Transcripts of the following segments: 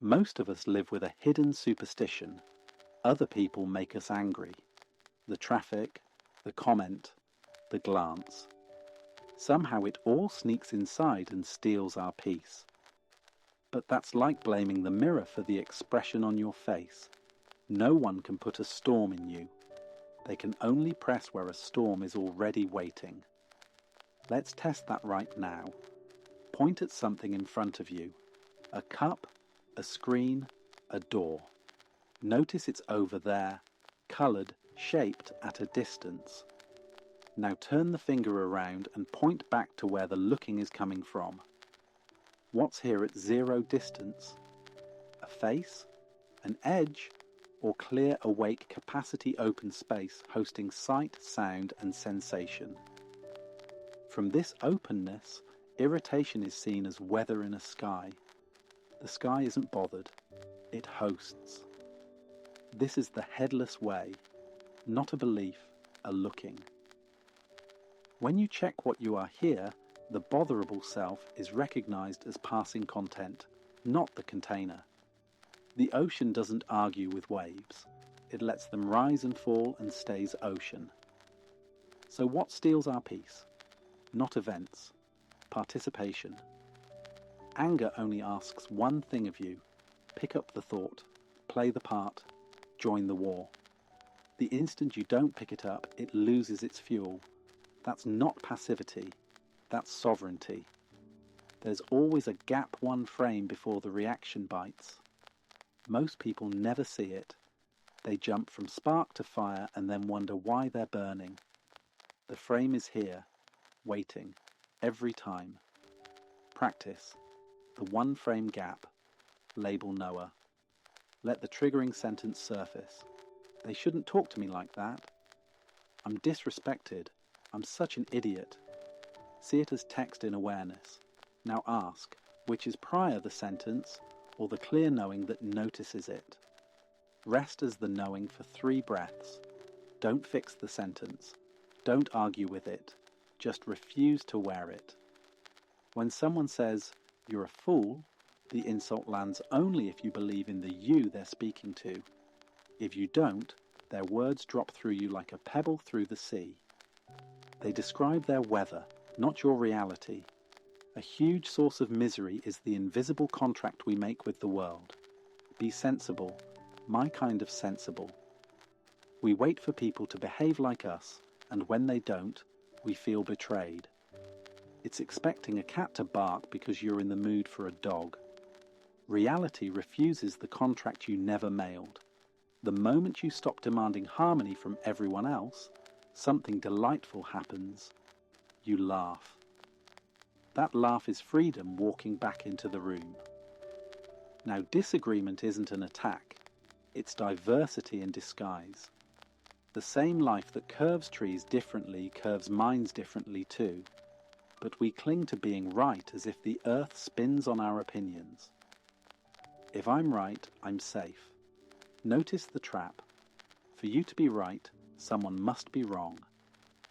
Most of us live with a hidden superstition. Other people make us angry. The traffic, the comment, the glance. Somehow it all sneaks inside and steals our peace. But that's like blaming the mirror for the expression on your face. No one can put a storm in you. They can only press where a storm is already waiting. Let's test that right now. Point at something in front of you. A cup, a screen, a door. Notice it's over there, coloured, shaped at a distance. Now turn the finger around and point back to where the looking is coming from. What's here at zero distance? A face? An edge? Or clear, awake, capacity open space hosting sight, sound and sensation? From this openness, irritation is seen as weather in a sky. The sky isn't bothered. It hosts. This is the headless way, not a belief, a looking. When you check what you are here, the botherable self is recognized as passing content, not the container. The ocean doesn't argue with waves. It lets them rise and fall and stays ocean. So what steals our peace? Not events, participation. Anger only asks one thing of you: pick up the thought, play the part, join the war. The instant you don't pick it up, it loses its fuel. That's not passivity, that's sovereignty. There's always a gap one frame before the reaction bites. Most people never see it. They jump from spark to fire and then wonder why they're burning. The frame is here, waiting, every time. Practice. The one frame gap. Label Noah. Let the triggering sentence surface. They shouldn't talk to me like that. I'm disrespected. I'm such an idiot. See it as text in awareness. Now ask, which is prior the sentence or the clear knowing that notices it? Rest as the knowing for 3 breaths. Don't fix the sentence. Don't argue with it. Just refuse to wear it. When someone says, "You're a fool," the insult lands only if you believe in the you they're speaking to. If you don't, their words drop through you like a pebble through the sea. They describe their weather, not your reality. A huge source of misery is the invisible contract we make with the world. Be sensible, my kind of sensible. We wait for people to behave like us, and when they don't, we feel betrayed. It's expecting a cat to bark because you're in the mood for a dog. Reality refuses the contract you never mailed. The moment you stop demanding harmony from everyone else, something delightful happens. You laugh. That laugh is freedom walking back into the room. Now, disagreement isn't an attack. It's diversity in disguise. The same life that curves trees differently curves minds differently too. But we cling to being right as if the earth spins on our opinions. If I'm right, I'm safe. Notice the trap. For you to be right, someone must be wrong.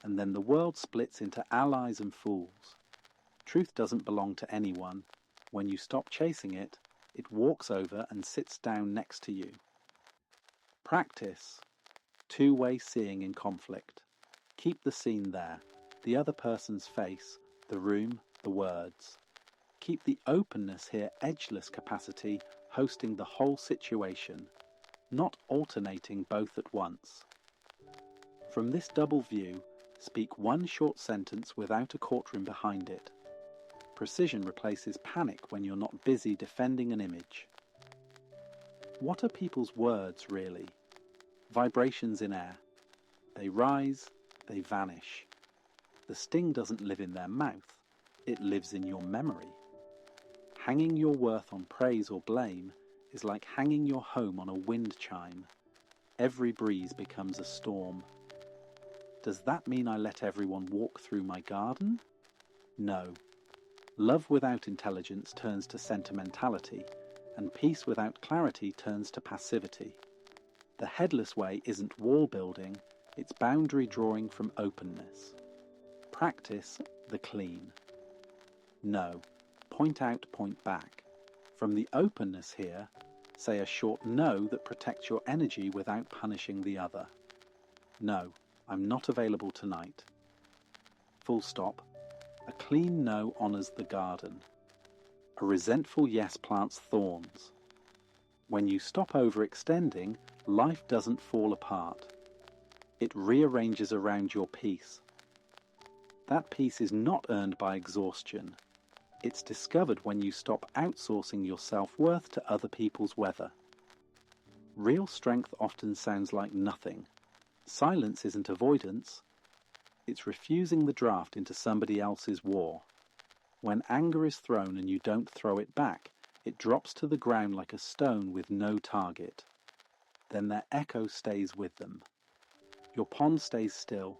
And then the world splits into allies and fools. Truth doesn't belong to anyone. When you stop chasing it, it walks over and sits down next to you. Practice. Two-way seeing in conflict. Keep the scene there, the other person's face, the room, the words. Keep the openness here, edgeless capacity, hosting the whole situation, not alternating both at once. From this double view, speak one short sentence without a courtroom behind it. Precision replaces panic when you're not busy defending an image. What are people's words, really? Vibrations in air. They rise, they vanish. The sting doesn't live in their mouth, it lives in your memory. Hanging your worth on praise or blame is like hanging your home on a wind chime. Every breeze becomes a storm. Does that mean I let everyone walk through my garden? No. Love without intelligence turns to sentimentality, and peace without clarity turns to passivity. The headless way isn't wall building, it's boundary drawing from openness. Practice the clean. No. Point out, point back. From the openness here, say a short no that protects your energy without punishing the other. No, I'm not available tonight. Full stop. A clean no honours the garden. A resentful yes plants thorns. When you stop overextending, life doesn't fall apart. It rearranges around your peace. That peace is not earned by exhaustion. It's discovered when you stop outsourcing your self-worth to other people's weather. Real strength often sounds like nothing. Silence isn't avoidance. It's refusing the draft into somebody else's war. When anger is thrown and you don't throw it back, it drops to the ground like a stone with no target. Then their echo stays with them. Your pond stays still.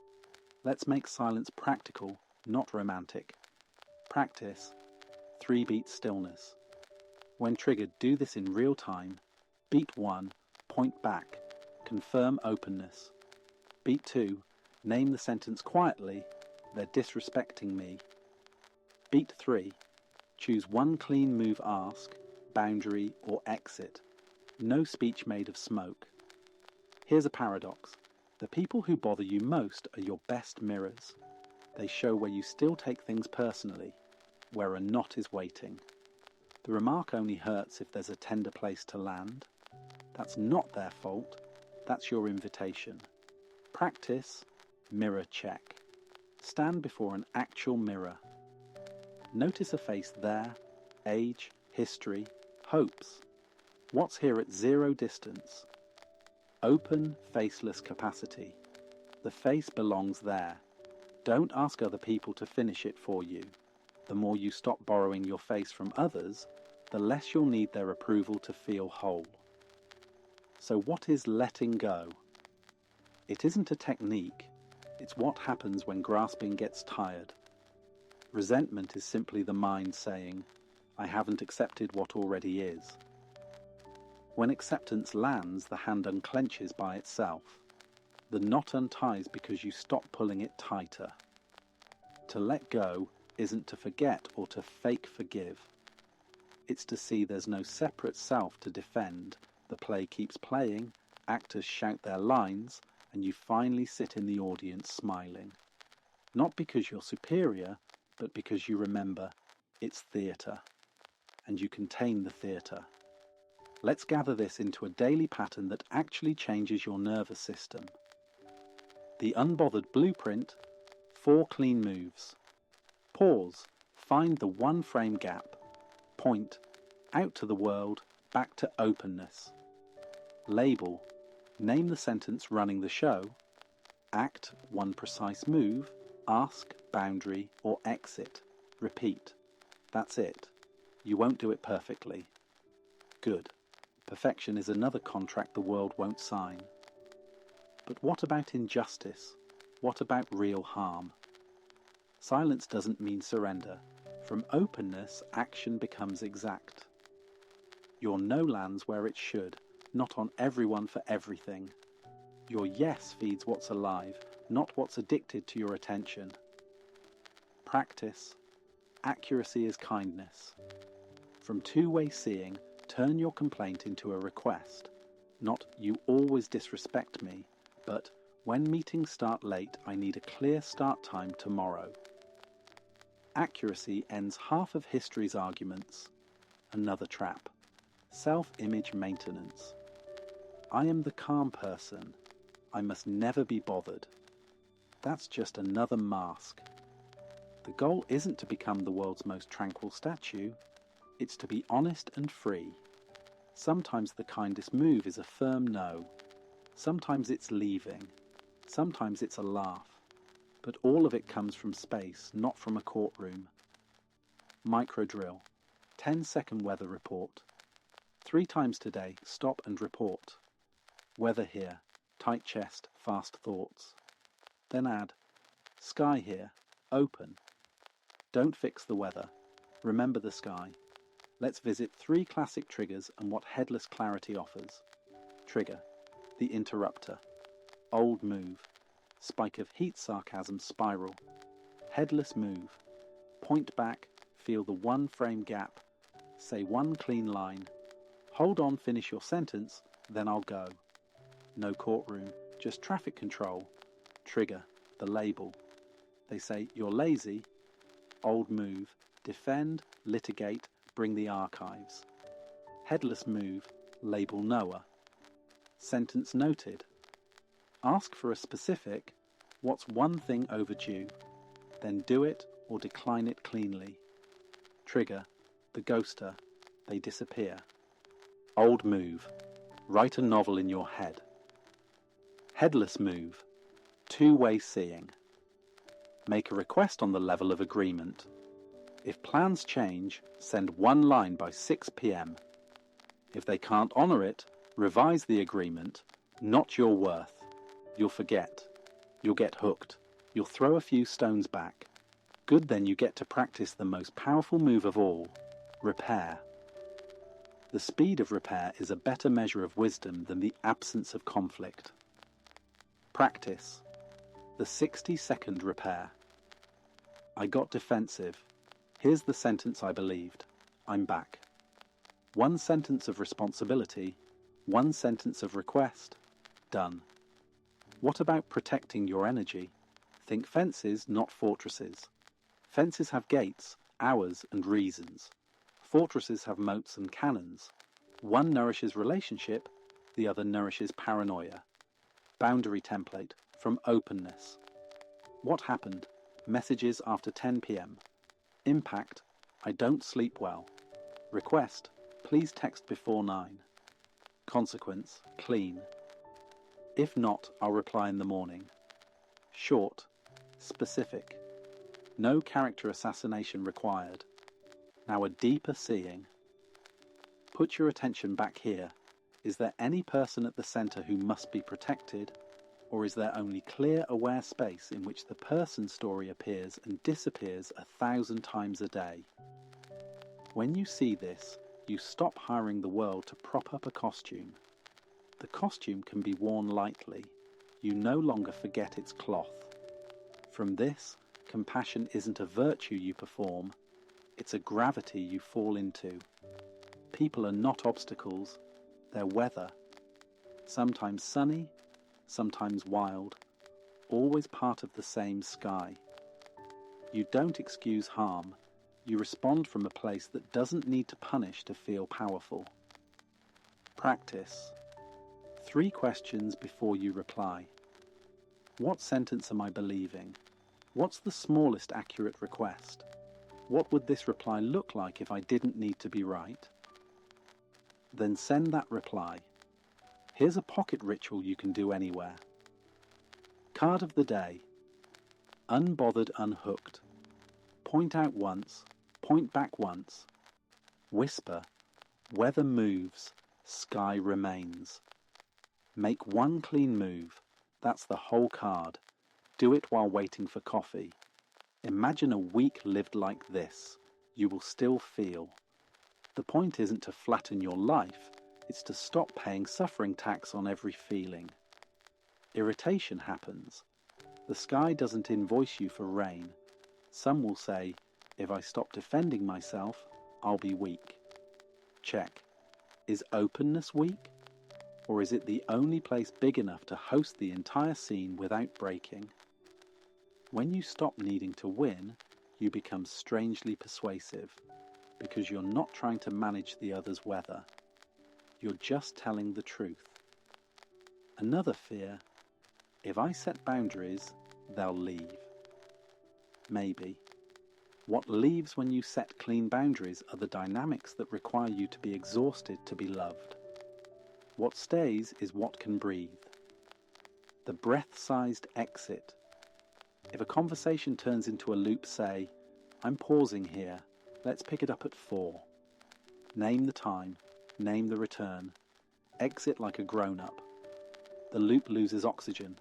Let's make silence practical, not romantic. Practice 3-beat stillness. When triggered, do this in real time. Beat 1, point back, confirm openness. Beat 2, name the sentence quietly, they're disrespecting me. Beat 3, choose one clean move, ask, boundary or exit. No speech made of smoke. Here's a paradox. The people who bother you most are your best mirrors. They show where you still take things personally, where a knot is waiting. The remark only hurts if there's a tender place to land. That's not their fault. That's your invitation. Practice, mirror check. Stand before an actual mirror. Notice a face there, age, history, hopes. What's here at 0 distance? Open, faceless capacity. The face belongs there. Don't ask other people to finish it for you. The more you stop borrowing your face from others, the less you'll need their approval to feel whole. So what is letting go? It isn't a technique. It's what happens when grasping gets tired. Resentment is simply the mind saying, I haven't accepted what already is. When acceptance lands, the hand unclenches by itself. The knot unties because you stop pulling it tighter. To let go isn't to forget or to fake forgive. It's to see there's no separate self to defend. The play keeps playing, actors shout their lines, and you finally sit in the audience smiling. Not because you're superior, but because you remember it's theatre, and you contain the theatre. Let's gather this into a daily pattern that actually changes your nervous system. The Unbothered blueprint, 4 clean moves. Pause, find the one frame gap. Point, out to the world, back to openness. Label, name the sentence running the show. Act, one precise move. Ask, boundary, or exit. Repeat. That's it. You won't do it perfectly. Good. Perfection is another contract the world won't sign. But what about injustice? What about real harm? Silence doesn't mean surrender. From openness, action becomes exact. Your no lands where it should, not on everyone for everything. Your yes feeds what's alive, not what's addicted to your attention. Practice. Accuracy is kindness. From two-way seeing, turn your complaint into a request. Not, you always disrespect me, but, when meetings start late, I need a clear start time tomorrow. Accuracy ends half of history's arguments. Another trap. Self-image maintenance. I am the calm person. I must never be bothered. That's just another mask. The goal isn't to become the world's most tranquil statue. It's to be honest and free. Sometimes the kindest move is a firm no. Sometimes it's leaving. Sometimes it's a laugh. But all of it comes from space, not from a courtroom. Micro drill. 10-second weather report. 3 times today, stop and report. Weather here. Tight chest, fast thoughts. Then add, sky here, open. Don't fix the weather. Remember the sky. Let's visit 3 classic triggers and what headless clarity offers. Trigger, the interrupter. Old move. Spike of heat sarcasm spiral. Headless move. Point back, feel the one frame gap. Say one clean line. Hold on, finish your sentence, then I'll go. No courtroom, just traffic control. Trigger, the label. They say, you're lazy. Old move. Defend, litigate, bring the archives. Headless move, label knower. Sentence noted. Ask for a specific, what's one thing overdue? Then do it or decline it cleanly. Trigger, the ghoster, they disappear. Old move, write a novel in your head. Headless move, two-way seeing. Make a request on the level of agreement. If plans change, send one line by 6 p.m. If they can't honour it, revise the agreement, not your worth. You'll forget. You'll get hooked. You'll throw a few stones back. Good, then you get to practice the most powerful move of all, repair. The speed of repair is a better measure of wisdom than the absence of conflict. Practice. The 60-second repair. I got defensive. Here's the sentence I believed. I'm back. One sentence of responsibility, one sentence of request. Done. What about protecting your energy? Think fences, not fortresses. Fences have gates, hours, and reasons. Fortresses have moats and cannons. One nourishes relationship, the other nourishes paranoia. Boundary template, from openness. What happened? Messages after 10 p.m. Impact, I don't sleep well. Request, please text before 9. Consequence, clean. If not, I'll reply in the morning. Short, specific. No character assassination required. Now a deeper seeing. Put your attention back here. Is there any person at the centre who must be protected? Or is there only clear, aware space in which the person story appears and disappears 1,000 times a day? When you see this, you stop hiring the world to prop up a costume. The costume can be worn lightly. You no longer forget its cloth. From this, compassion isn't a virtue you perform, it's a gravity you fall into. People are not obstacles, they're weather. Sometimes sunny, sometimes wild, always part of the same sky. You don't excuse harm, you respond from a place that doesn't need to punish to feel powerful. Practice. 3 questions before you reply. What sentence am I believing? What's the smallest accurate request? What would this reply look like if I didn't need to be right? Then send that reply. Here's a pocket ritual you can do anywhere. Card of the day. Unbothered, unhooked. Point out once, point back once. Whisper, weather moves, sky remains. Make one clean move. That's the whole card. Do it while waiting for coffee. Imagine a week lived like this. You will still feel. The point isn't to flatten your life, it's to stop paying suffering tax on every feeling. Irritation happens. The sky doesn't invoice you for rain. Some will say, if I stop defending myself, I'll be weak. Check. Is openness weak? Or is it the only place big enough to host the entire scene without breaking? When you stop needing to win, you become strangely persuasive, because you're not trying to manage the other's weather. You're just telling the truth. Another fear, if I set boundaries, they'll leave. Maybe. What leaves when you set clean boundaries are the dynamics that require you to be exhausted to be loved. What stays is what can breathe. The breath-sized exit. If a conversation turns into a loop, say, I'm pausing here, let's pick it up at 4. Name the time, name the return. Exit like a grown-up. The loop loses oxygen.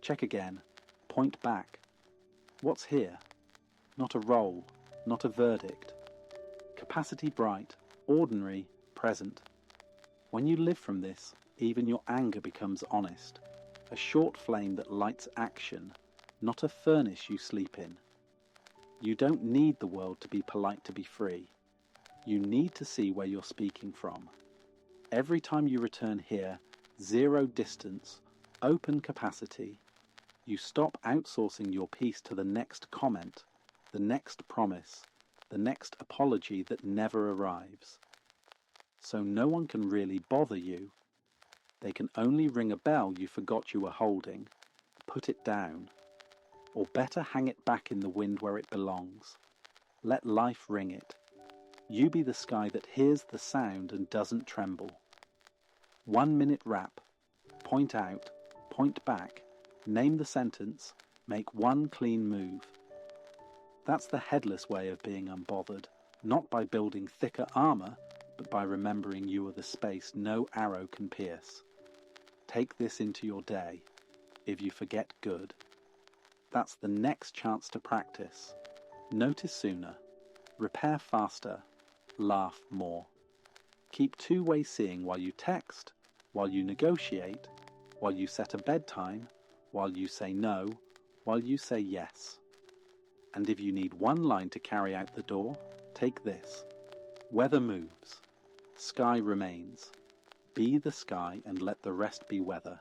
Check again. Point back. What's here? Not a role, not a verdict. Capacity bright, ordinary, present. When you live from this, even your anger becomes honest. A short flame that lights action, not a furnace you sleep in. You don't need the world to be polite to be free. You need to see where you're speaking from. Every time you return here, zero distance, open capacity, you stop outsourcing your piece to the next comment, the next promise, the next apology that never arrives. So no one can really bother you. They can only ring a bell you forgot you were holding, put it down, or better hang it back in the wind where it belongs. Let life ring it. You be the sky that hears the sound and doesn't tremble. 1 minute rap. Point out, point back, name the sentence, make one clean move. That's the headless way of being unbothered, not by building thicker armor, but by remembering you are the space no arrow can pierce. Take this into your day. If you forget, good. That's the next chance to practice. Notice sooner, repair faster, laugh more. Keep two-way seeing while you text, while you negotiate, while you set a bedtime, while you say no, while you say yes. And if you need one line to carry out the door, take this. Weather moves. Sky remains. Be the sky and let the rest be weather.